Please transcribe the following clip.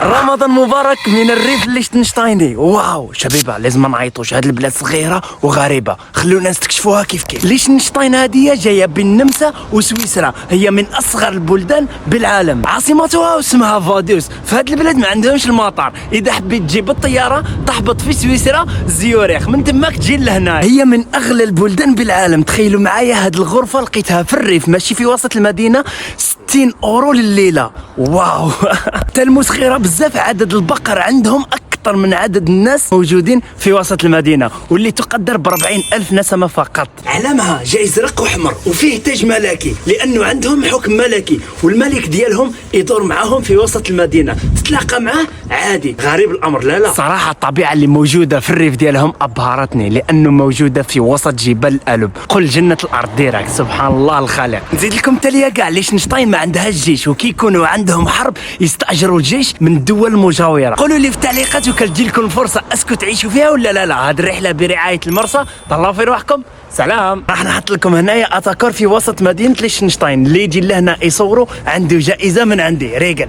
رمضان مبارك من الريف الليشتنشتايني. واو شبيبه لازم ما نعيطوش، هاد البلاد صغيره وغريبه، خلونا نستكشفوها كيف كيف. ليشتنشتاين هذه جايه بين النمسا وسويسرا، هي من اصغر البلدان بالعالم، عاصمتها واسمها فادوس. في هاد البلاد ما عندهمش المطار، اذا حبيت تجي بالطياره تهبط في سويسرا زيوريخ، من تماك تجي لهنا. هي من اغلى البلدان بالعالم. تخيلوا معايا هاد الغرفه لقيتها في الريف ماشي في وسط المدينه، 60 اورو لليله. واو تلمو صغيره بزاف. عدد البقر عندهم أكثر من عدد الناس موجودين في وسط المدينة، واللي تقدر ب40,000 نسمة فقط. علمها جاي زرق وحمر وفيه تاج ملكي، لأنه عندهم حكم ملكي، والملك ديالهم يدور معاهم في وسط المدينة، تتلاقى معاه عادي. غريب الأمر لا صراحة الطبيعة اللي موجودة في الريف ديالهم أبهرتني، لأنه موجودة في وسط جبال الألب، قل جنة الأرض ديرك. سبحان الله الخالق. نزيد لكم تالية كاع ليشتنشتاين ما عندهاش جيش، وكي يكونوا عندهم حرب يستأجروا الجيش من الدول المجاورة. قولوا لي في التعليقات وكتجي لكم الفرصة اسكو تعيشوا فيها ولا لا. هاد الرحلة برعاية المرسى، تهلاو في روحكم، سلام. راح نحط لكم هنايا اتاكور في وسط مدينة ليشتنشتاين، اللي يجي لهنا يصوروا عنده جائزة من عندي ريغل.